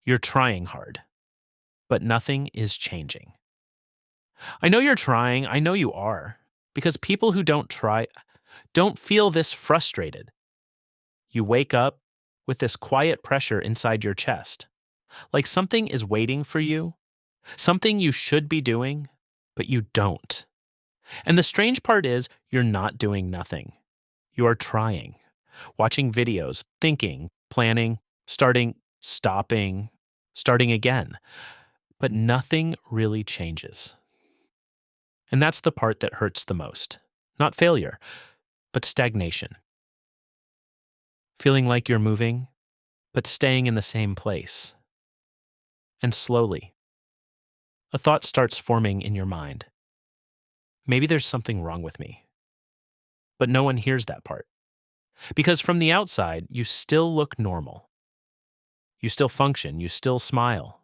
You're trying hard, but nothing is changing. I know you're trying, I know you are, because people who don't try don't feel this frustrated. You wake up with this quiet pressure inside your chest, like something is waiting for you, something you should be doing, but you don't. And the strange part is, you're not doing nothing. You are trying, watching videos, thinking, planning, stopping, starting again. But nothing really changes. And that's the part that hurts the most. Not failure, but stagnation. Feeling like you're moving, but staying in the same place. And slowly, a thought starts forming in your mind. Maybe there's something wrong with me. But no one hears that part. Because from the outside, you still look normal. You still function, you still smile.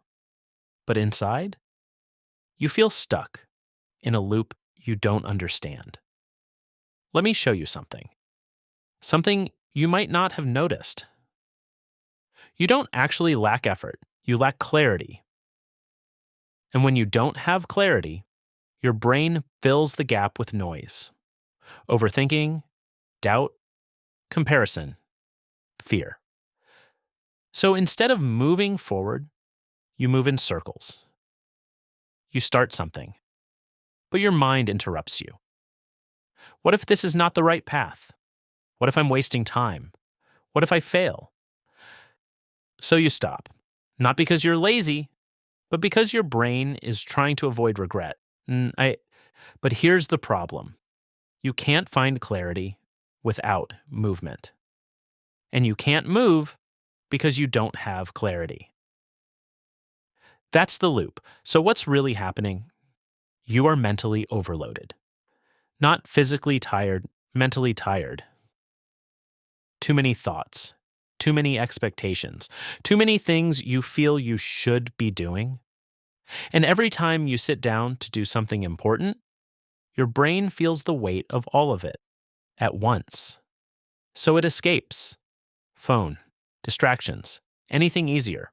But inside, you feel stuck in a loop you don't understand. Let me show you something. Something you might not have noticed. You don't actually lack effort, you lack clarity. And when you don't have clarity, your brain fills the gap with noise. Overthinking, doubt, comparison, fear. So instead of moving forward, you move in circles. You start something, but your mind interrupts you. What if this is not the right path? What if I'm wasting time? What if I fail? So you stop, not because you're lazy, but because your brain is trying to avoid regret. But here's the problem. You can't find clarity without movement. And you can't move because you don't have clarity. That's the loop. So what's really happening? You are mentally overloaded. Not physically tired, mentally tired. Too many thoughts, too many expectations, too many things you feel you should be doing. And every time you sit down to do something important, your brain feels the weight of all of it at once. So it escapes. Phone, distractions, anything easier.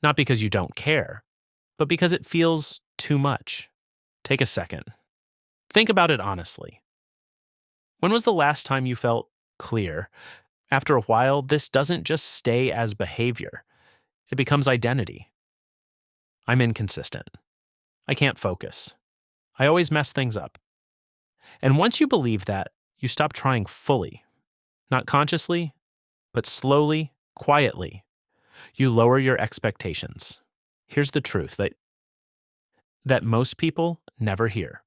Not because you don't care, but because it feels too much. Take a second. Think about it honestly. When was the last time you felt clear? After a while, this doesn't just stay as behavior. It becomes identity. I'm inconsistent. I can't focus. I always mess things up. And once you believe that, you stop trying fully. Not consciously, but slowly, quietly. You lower your expectations. Here's the truth that most people never hear.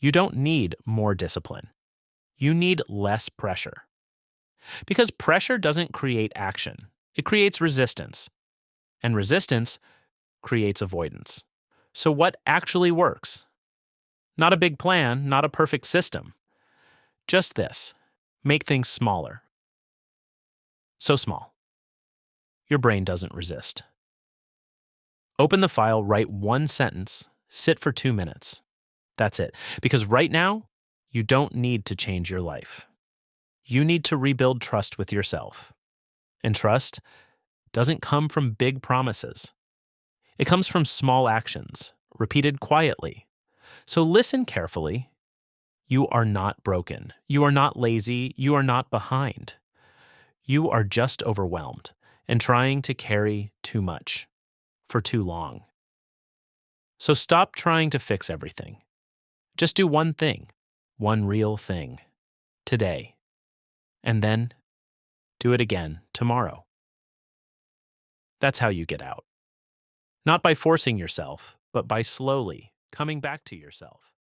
You don't need more discipline. You need less pressure. Because pressure doesn't create action. It creates resistance. And resistance creates avoidance. So what actually works? Not a big plan, not a perfect system. Just this. Make things smaller. So small. Your brain doesn't resist. Open the file, write one sentence, sit for 2 minutes. That's it. Because right now, you don't need to change your life. You need to rebuild trust with yourself. And trust doesn't come from big promises. It comes from small actions, repeated quietly. So listen carefully. You are not broken. You are not lazy. You are not behind. You are just overwhelmed and trying to carry too much for too long. So stop trying to fix everything. Just do one thing, one real thing, today. And then do it again tomorrow. That's how you get out. Not by forcing yourself, but by slowly coming back to yourself.